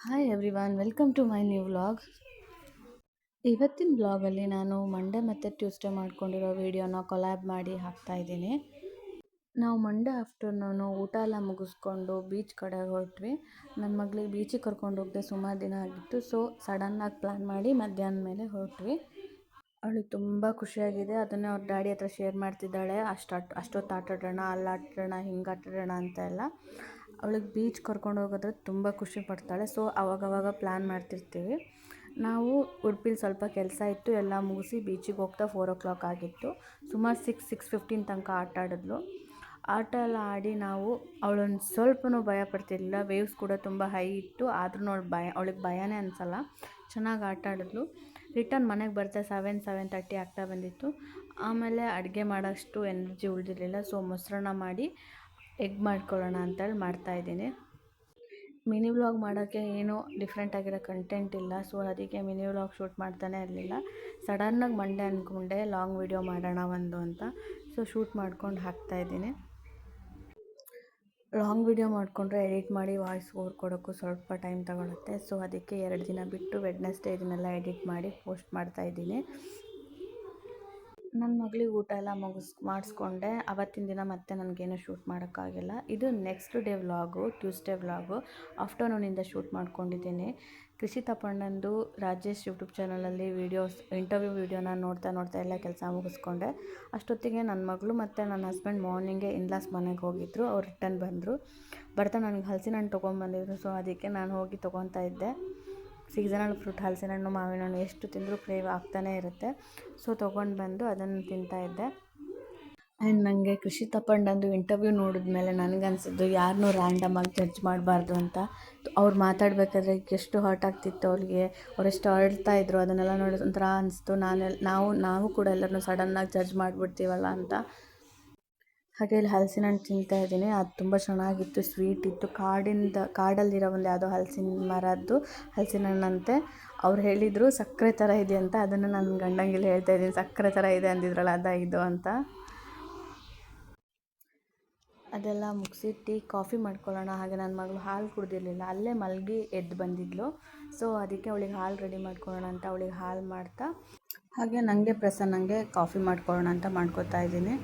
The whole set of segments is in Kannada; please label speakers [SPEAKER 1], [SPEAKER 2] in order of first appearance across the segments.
[SPEAKER 1] Hi everyone, welcome to my new vlog. ಇವತ್ತಿನ ವ್ಲಾಗಲ್ಲಿ ನಾನು ಮಂಡೇ ಮತ್ತು ಟ್ಯೂಸ್ಡೇ ಮಾಡ್ಕೊಂಡಿರೋ ವೀಡಿಯೋನ ಕೊಲ್ಯಾಬ್ ಮಾಡಿ ಹಾಕ್ತಾಯಿದ್ದೀನಿ. ನಾವು ಮಂಡೇ ಆಫ್ಟರ್ನೂನು ಊಟ ಎಲ್ಲ ಮುಗಿಸ್ಕೊಂಡು ಬೀಚ್ ಕಡೆ ಹೊರಟ್ವಿ. ನನ್ನ ಮಗಳಿಗೆ ಬೀಚಿಗೆ ಕರ್ಕೊಂಡು ಹೋಗದೆ ಸುಮಾರು ದಿನ ಆಗಿತ್ತು. ಸೊ ಸಡನ್ನಾಗಿ ಪ್ಲ್ಯಾನ್ ಮಾಡಿ ಮಧ್ಯಾಹ್ನ ಮೇಲೆ ಹೊರಟ್ವಿ. ಅವಳಿಗೆ ತುಂಬ ಖುಷಿಯಾಗಿದೆ. ಅದನ್ನೇ ಅವ್ರ ಡ್ಯಾಡಿ ಹತ್ರ ಶೇರ್ ಮಾಡ್ತಿದ್ದಾಳೆ. ಅಷ್ಟೊತ್ತು ಆಟಾಡೋಣ, ಅಲ್ಲಿ ಆಟಾಡೋಣ, ಹಿಂಗೆ ಆಟಾಡೋಣ ಅಂತ ಎಲ್ಲ. ಅವಳಿಗೆ ಬೀಚ್ ಕರ್ಕೊಂಡು ಹೋಗೋದ್ರೆ ತುಂಬ ಖುಷಿ ಪಡ್ತಾಳೆ. ಸೊ ಅವಾಗವಾಗ ಪ್ಲ್ಯಾನ್ ಮಾಡ್ತಿರ್ತೀವಿ. ನಾವು ಉಡುಪಿಲಿ ಸ್ವಲ್ಪ ಕೆಲಸ ಇತ್ತು, ಎಲ್ಲ ಮುಗಿಸಿ ಬೀಚಿಗೆ ಹೋಗ್ತಾ 4 o'clock ಆಗಿತ್ತು. ಸುಮಾರು 6:15 ತನಕ ಆಟ ಆಡಿದ್ಲು. ಆಟ ಎಲ್ಲ ಆಡಿ ನಾವು ಅವಳೊಂದು ಸ್ವಲ್ಪನೂ ಭಯ ಪಡ್ತಿರ್ಲಿಲ್ಲ. ವೇವ್ಸ್ ಕೂಡ ತುಂಬ ಹೈ ಇತ್ತು, ಆದ್ರೂ ಅವಳಿಗೆ ಭಯನೇ ಅನಿಸಲ್ಲ. ಚೆನ್ನಾಗಿ ಆಟ ಆಡಿದ್ಲು. ರಿಟರ್ನ್ ಮನೆಗೆ ಬರ್ತಾ 7:30 ಆಗ್ತಾ ಬಂದಿತ್ತು. ಆಮೇಲೆ ಅಡುಗೆ ಮಾಡೋಷ್ಟು ಎನರ್ಜಿ ಉಳಿದಿರಲಿಲ್ಲ. ಸೊ ಮೊಸರನ್ನ ಮಾಡಿ ಎಗ್ ಮಾಡ್ಕೊಳ್ಳೋಣ ಅಂತೇಳಿ ಮಾಡ್ತಾಯಿದ್ದೀನಿ. ಮಿನಿ ವ್ಲಾಗ್ ಮಾಡೋಕ್ಕೆ ಏನೂ ಡಿಫ್ರೆಂಟ್ ಆಗಿರೋ ಕಂಟೆಂಟ್ ಇಲ್ಲ. ಸೊ ಅದಕ್ಕೆ ಮಿನಿ ವ್ಲಾಗ್ ಶೂಟ್ ಮಾಡ್ತಾನೆ ಇರಲಿಲ್ಲ. ಸಡನ್ನಾಗಿ ಮಂಡೇ ಅಂದ್ಕೊಂಡೆ ಲಾಂಗ್ ವೀಡಿಯೋ ಮಾಡೋಣ ಒಂದು ಅಂತ. ಸೊ ಶೂಟ್ ಮಾಡ್ಕೊಂಡು ಹಾಕ್ತಾಯಿದ್ದೀನಿ. ಲಾಂಗ್ ವೀಡಿಯೋ ಮಾಡಿಕೊಂಡ್ರೆ ಎಡಿಟ್ ಮಾಡಿ ವಾಯ್ಸ್ ಓವರ್ ಕೊಡೋಕ್ಕೂ ಸ್ವಲ್ಪ ಟೈಮ್ ತಗೊಳುತ್ತೆ. ಸೊ ಅದಕ್ಕೆ 2 ದಿನ ಬಿಟ್ಟು ವೆಡ್ನೆಸ್ಡೇ ಇದನ್ನೆಲ್ಲ ಎಡಿಟ್ ಮಾಡಿ ಪೋಸ್ಟ್ ಮಾಡ್ತಾಯಿದ್ದೀನಿ. ನನ್ನ ಮಗಳಿಗೆ ಊಟ ಎಲ್ಲ ಮಾಡಿಸ್ಕೊಂಡೆ. ಅವತ್ತಿನ ದಿನ ಮತ್ತೆ ನನಗೇನು ಶೂಟ್ ಮಾಡೋಕ್ಕಾಗಿಲ್ಲ. ಇದು next day vlog, Tuesday vlog. ಆಫ್ಟರ್ನೂನಿಂದ ಶೂಟ್ ಮಾಡ್ಕೊಂಡಿದ್ದೀನಿ. ಕೃಷಿ ತಪಣ್ಣಂದು ರಾಜೇಶ್ ಯೂಟ್ಯೂಬ್ ಚಾನಲಲ್ಲಿ ಇಂಟರ್ವ್ಯೂ ವೀಡಿಯೋನ ನೋಡ್ತಾ ಎಲ್ಲ ಕೆಲಸ ಮುಗಿಸ್ಕೊಂಡೆ. ಅಷ್ಟೊತ್ತಿಗೆ ನನ್ನ ಮಗಳು ಮತ್ತು ನನ್ನ ಹಸ್ಬೆಂಡ್ ಮಾರ್ನಿಂಗೇ ಇನ್ಲಾಸ್ ಮನೆಗೆ ಹೋಗಿದ್ದರು. ಅವ್ರು ರಿಟರ್ನ್ ಬರ್ತಾ ನನಗೆ ಹಲಸಿನ ಹಣ್ಣು ತೊಗೊಂಬಂದಿದ್ರು. ಸೊ ಅದಕ್ಕೆ ನಾನು ಹೋಗಿ ತೊಗೊತಾ ಇದ್ದೆ. ಸೀಸನಲ್ ಫ್ರೂಟ್ ಹಲಸಿನ ಹಣ್ಣು, ಮಾವಿನ ಹಣ್ಣು ಎಷ್ಟು ತಿಂದರೂ ಕ್ರೇವ್ ಆಗ್ತಾನೇ ಇರುತ್ತೆ. ಸೊ ತೊಗೊಂಡು ಬಂದು ಅದನ್ನು ತಿಂತಾಯಿದ್ದೆ. ಆ್ಯಂಡ್ ನನಗೆ ಕೃಷಿ ತಪಣ್ಣಂದು ಇಂಟರ್ವ್ಯೂ ನೋಡಿದ್ಮೇಲೆ ನನಗನ್ಸಿದ್ದು ಯಾರನ್ನೂ ರ್ಯಾಂಡಮಾಗಿ ಜಡ್ಜ್ ಮಾಡಬಾರ್ದು ಅಂತ. ಅವ್ರು ಮಾತಾಡಬೇಕಾದ್ರೆ ಎಷ್ಟು ಹರ್ಟ್ ಆಗ್ತಿತ್ತು ಅವ್ರಿಗೆ, ಅವರೆಷ್ಟು ಅಳ್ತಾ ಇದ್ರು, ಅದನ್ನೆಲ್ಲ ನೋಡಿ ಒಂಥರ ಅನಿಸ್ತು. ನಾವು ಕೂಡ ಎಲ್ಲರನ್ನೂ ಸಡನ್ನಾಗಿ ಜಡ್ಜ್ ಮಾಡಿಬಿಡ್ತೀವಲ್ಲ ಅಂತ. ಹಾಗೆ ಇಲ್ಲಿ ಹಲಸಿನ ಹಣ್ಣು ತಿಂತಾಯಿದ್ದೀನಿ. ಅದು ತುಂಬ ಚೆನ್ನಾಗಿತ್ತು, ಸ್ವೀಟ್ ಇತ್ತು. ಕಾಡಲ್ಲಿರೋ ಒಂದು ಯಾವುದೋ ಹಲಸಿನ ಮರದ್ದು ಹಲಸಿನ ಹಣ್ಣಂತೆ. ಅವ್ರು ಹೇಳಿದರು ಸಕ್ಕರೆ ಥರ ಇದೆ ಅಂತ. ಅದನ್ನು ನನ್ನ ಗಂಡಂಗಿಲ್ಲಿ ಹೇಳ್ತಾಯಿದ್ದೀನಿ, ಸಕ್ಕರೆ ಥರ ಇದೆ ಅಂದಿದ್ರಲ್ಲ ಅದ ಇದು ಅಂತ. ಅದೆಲ್ಲ ಮುಗಿಸಿ ಕಾಫಿ ಮಾಡ್ಕೊಳ್ಳೋಣ. ಹಾಗೆ ನನ್ನ ಮಗಳು ಹಾಲು ಕುಡ್ದಿರಲಿಲ್ಲ, ಅಲ್ಲೇ ಮಲಗಿ ಎದ್ದು ಬಂದಿದ್ಲು. ಸೊ ಅದಕ್ಕೆ ಅವಳಿಗೆ ಹಾಲು ರೆಡಿ ಮಾಡ್ಕೊಳ್ಳೋಣ ಅಂತ ಅವಳಿಗೆ ಹಾಲು ಮಾಡ್ತಾ, ಹಾಗೆ ನನಗೆ ಪ್ರಸನ್ನಂಗೆ ಕಾಫಿ ಮಾಡ್ಕೊಳ್ಳೋಣ ಅಂತ ಮಾಡ್ಕೊತಾ ಇದ್ದೀನಿ.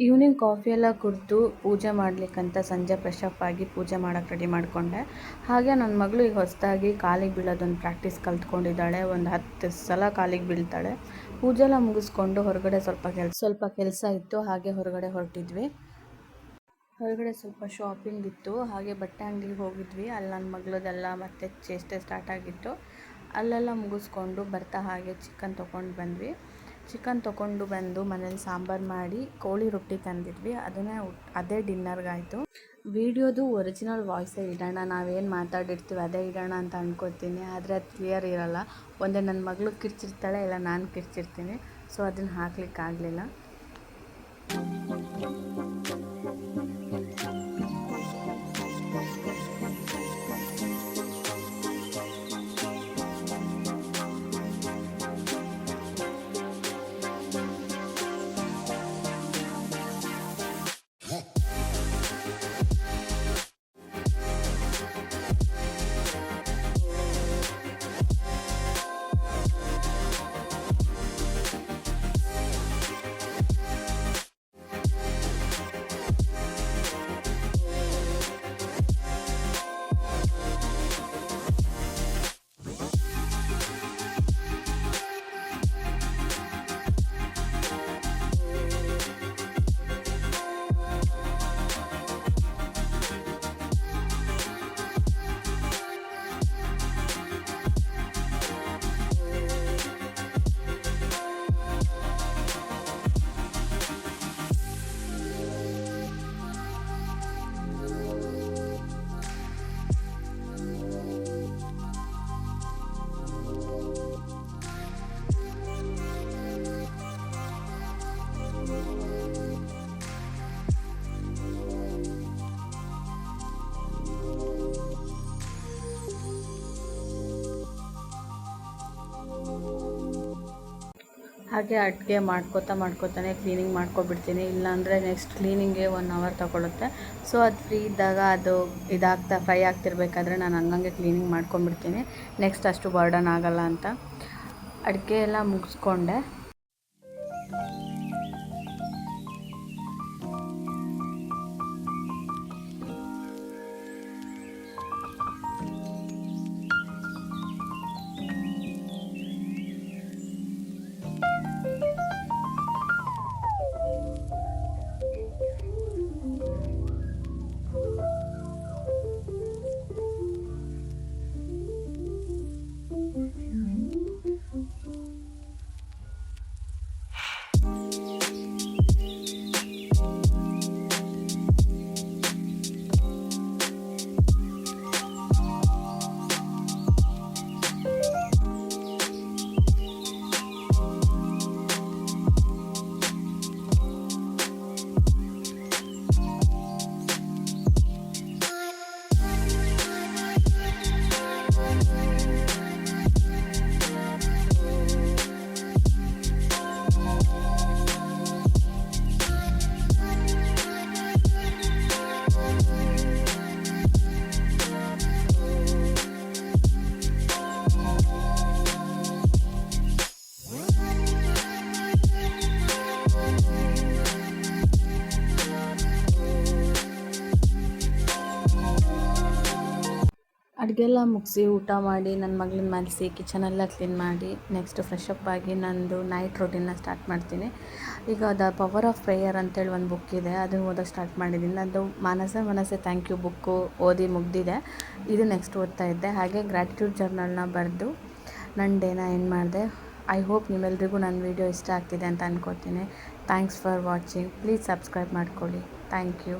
[SPEAKER 1] ಈವ್ನಿಂಗ್ ಕಾಫಿ ಎಲ್ಲ ಕುಡಿದು ಪೂಜೆ ಮಾಡಲಿಕ್ಕಂತ ಸಂಜೆ ಫ್ರೆಶ್ ಅಪ್ ಆಗಿ ಪೂಜೆ ಮಾಡೋಕ್ಕೆ ರೆಡಿ ಮಾಡಿಕೊಂಡೆ. ಹಾಗೆ ನನ್ನ ಮಗಳು ಈಗ ಹೊಸದಾಗಿ ಕಾಲಿಗೆ ಬೀಳೋದೊಂದು ಪ್ರಾಕ್ಟೀಸ್ ಕಲ್ತ್ಕೊಂಡಿದ್ದಾಳೆ. ಒಂದು 10 ಸಲ ಕಾಲಿಗೆ ಬೀಳ್ತಾಳೆ. ಪೂಜೆ ಎಲ್ಲ ಮುಗಿಸ್ಕೊಂಡು ಹೊರಗಡೆ ಸ್ವಲ್ಪ ಕೆಲಸ ಇತ್ತು, ಹಾಗೆ ಹೊರಗಡೆ ಹೊರಟಿದ್ವಿ. ಹೊರಗಡೆ ಸ್ವಲ್ಪ ಶಾಪಿಂಗ್ ಇತ್ತು, ಹಾಗೆ ಬಟ್ಟೆ ಅಂಗಡಿಗೆ ಹೋಗಿದ್ವಿ. ಅಲ್ಲಿ ನನ್ನ ಮಗಳದೆಲ್ಲ ಮತ್ತೆ ಚೇಷ್ಟೆ ಸ್ಟಾರ್ಟ್ ಆಗಿತ್ತು. ಅಲ್ಲೆಲ್ಲ ಮುಗಿಸ್ಕೊಂಡು ಬರ್ತಾ ಹಾಗೆ ಚಿಕನ್ ತೊಗೊಂಡು ಬಂದು ಮನೇಲಿ ಸಾಂಬಾರು ಮಾಡಿ ಕೋಳಿ ರೊಟ್ಟಿ ತಂದಿದ್ವಿ. ಅದೇ ಡಿನ್ನರ್ಗಾಯಿತು. ವಿಡಿಯೋದು ಒರಿಜಿನಲ್ ವಾಯ್ಸೇ ಇಡೋಣ, ನಾವೇನು ಮಾತಾಡಿರ್ತೀವಿ ಅದೇ ಇಡೋಣ ಅಂತ ಅಂದ್ಕೊತೀನಿ. ಆದರೆ ಅದು ಕ್ಲಿಯರ್ ಇರೋಲ್ಲ. ಒಂದೇ ನನ್ನ ಮಗಳು ಕಿರ್ಚಿರ್ತಾಳೆ, ಇಲ್ಲ ನಾನು ಕಿರ್ಚಿರ್ತೀನಿ. ಸೊ ಅದನ್ನು ಹಾಕ್ಲಿಕ್ಕಾಗಲಿಲ್ಲ. ಹಾಗೆ ಅಡುಗೆ ಮಾಡ್ಕೋತಾನೆ ಕ್ಲೀನಿಂಗ್ ಮಾಡ್ಕೊಬಿಡ್ತೀನಿ. ಇಲ್ಲಾಂದರೆ ನೆಕ್ಸ್ಟ್ ಕ್ಲೀನಿಂಗ್ಗೆ 1 ಅವರ್ ತೊಗೊಳುತ್ತೆ. ಸೊ ಅದು ಫ್ರೀ ಇದ್ದಾಗ ಅದು ಫ್ರೈ ಆಗ್ತಿರ್ಬೇಕಾದ್ರೆ ನಾನು ಹಂಗಂಗೆ ಕ್ಲೀನಿಂಗ್ ಮಾಡ್ಕೊಂಬಿಡ್ತೀನಿ. ನೆಕ್ಸ್ಟ್ ಅಷ್ಟು ಬರ್ಡನ್ ಆಗಲ್ಲ ಅಂತ. ಅಡುಗೆ ಎಲ್ಲ ಮುಗಿಸ್ಕೊಂಡೆ. ಅಡುಗೆ ಎಲ್ಲ ಮುಗಿಸಿ ಊಟ ಮಾಡಿ ನನ್ನ ಮಗಳನ್ನ ಮಲಗಿಸಿ ಕಿಚನೆಲ್ಲ ಕ್ಲೀನ್ ಮಾಡಿ ನೆಕ್ಸ್ಟ್ ಫ್ರೆಶ್ ಅಪ್ ಆಗಿ ನಂದು ನೈಟ್ ರೂಟೀನ್ನ ಸ್ಟಾರ್ಟ್ ಮಾಡ್ತೀನಿ. ಈಗ ದ ಪವರ್ ಆಫ್ ಪ್ರೇಯರ್ ಅಂತೇಳಿ ಒಂದು ಬುಕ್ ಇದೆ, ಅದನ್ನು ಓದೋಕ್ಕೆ ಸ್ಟಾರ್ಟ್ ಮಾಡಿದ್ದೀನಿ. ಅದು ಮನಸೆ ಥ್ಯಾಂಕ್ ಯು ಬುಕ್ಕು ಓದಿ ಮುಗ್ದಿದೆ. ಇದು ನೆಕ್ಸ್ಟ್ ಓದ್ತಾ ಇದ್ದೆ. ಹಾಗೆ ಗ್ರ್ಯಾಟಿಟ್ಯೂಡ್ ಜರ್ನಲ್ನ ಬರೆದು ನನ್ನ ಡೇನ ಎಂಡ್ ಮಾಡಿದೆ. ಐ ಹೋಪ್ ನಿಮ್ಮೆಲ್ರಿಗೂ ನನ್ನ ವೀಡಿಯೋ ಇಷ್ಟ ಆಗ್ತಿದೆ ಅಂತ ಅಂದ್ಕೋತೀನಿ. Thanks for watching. Please subscribe ಮಾಡ್ಕೊಳ್ಳಿ. Thank you.